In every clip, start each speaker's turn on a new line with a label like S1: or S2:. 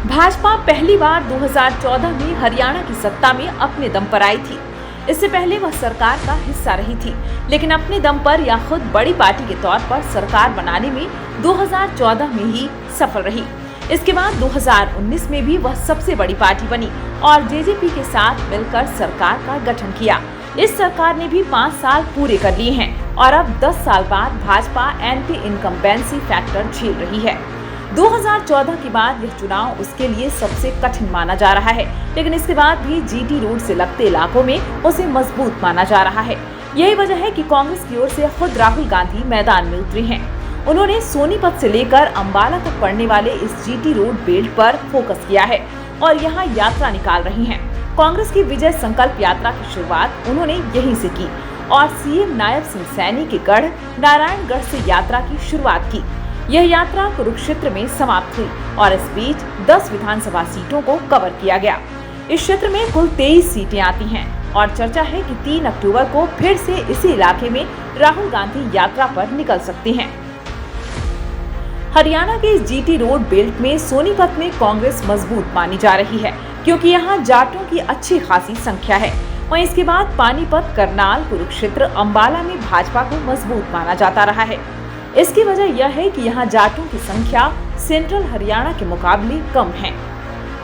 S1: भाजपा पहली बार 2014 में हरियाणा की सत्ता में अपने दम पर आई थी। इससे पहले वह सरकार का हिस्सा रही थी, लेकिन अपने दम पर या खुद बड़ी पार्टी के तौर पर सरकार बनाने में 2014 में ही सफल रही। इसके बाद 2019 में भी वह सबसे बड़ी पार्टी बनी और जेजेपी के साथ मिलकर सरकार का गठन किया। इस सरकार ने भी 5 साल पूरे कर लिए हैं और अब 10 साल बाद भाजपा एंटी इनकम्बेंसी फैक्टर झेल रही है। 2014 के बाद यह चुनाव उसके लिए सबसे कठिन माना जा रहा है, लेकिन इसके बाद भी जीटी रोड से लगते इलाकों में उसे मजबूत माना जा रहा है। यही वजह है कि कांग्रेस की ओर से खुद राहुल गांधी मैदान में उतरे हैं। उन्होंने सोनीपत से लेकर अंबाला तक पड़ने वाले इस जीटी रोड बेल्ट पर फोकस किया है और यहाँ यात्रा निकाल रही हैं। कांग्रेस की विजय संकल्प यात्रा की शुरुआत उन्होंने यहीं से की और सीएम नायब सिंह सैनी के गढ़ नारायणगढ़ से यात्रा की शुरुआत की। यह यात्रा कुरुक्षेत्र में समाप्त हुई और इस बीच 10 विधानसभा सीटों को कवर किया गया। इस क्षेत्र में कुल 23 सीटें आती हैं और चर्चा है कि 3 अक्टूबर को फिर से इसी इलाके में राहुल गांधी यात्रा पर निकल सकते हैं। हरियाणा के जीटी रोड बेल्ट में सोनीपत में कांग्रेस मजबूत मानी जा रही है, क्योंकि यहाँ जाटों की अच्छी खासी संख्या है। वहीं इसके बाद पानीपत, करनाल, कुरुक्षेत्र, अंबाला में भाजपा को मजबूत माना जाता रहा है। इसकी वजह यह है कि यहाँ जाटों की संख्या सेंट्रल हरियाणा के मुकाबले कम है।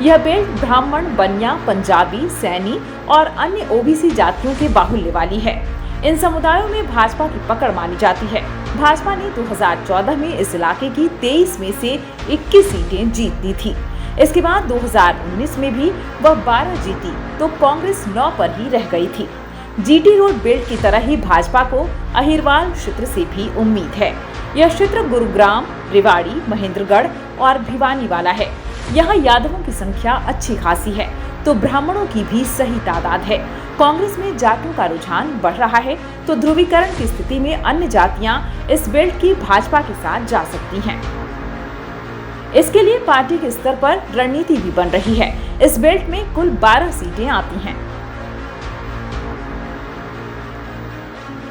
S1: यह बेल्ट ब्राह्मण, बनिया, पंजाबी, सैनी और अन्य ओबीसी जातियों के बाहुल्य वाली है। इन समुदायों में भाजपा की पकड़ मानी जाती है। भाजपा ने 2014 में इस इलाके की 23 में से 21 सीटें जीत ली थी। इसके बाद 2019 में भी वह 12 जीती तो कांग्रेस 9 पर ही रह गई थी। जीटी रोड बेल्ट की तरह ही भाजपा को अहिरवाल क्षेत्र से भी उम्मीद है। यह क्षेत्र गुरुग्राम, रेवाड़ी, महेंद्रगढ़ और भिवानी वाला है। यहाँ यादवों की संख्या अच्छी खासी है तो ब्राह्मणों की भी सही तादाद है। कांग्रेस में जाटों का रुझान बढ़ रहा है तो ध्रुवीकरण की स्थिति में अन्य जातियां इस बेल्ट की भाजपा के साथ जा सकती हैं। इसके लिए पार्टी के स्तर पर रणनीति भी बन रही है। इस बेल्ट में कुल 12 सीटें आती हैं।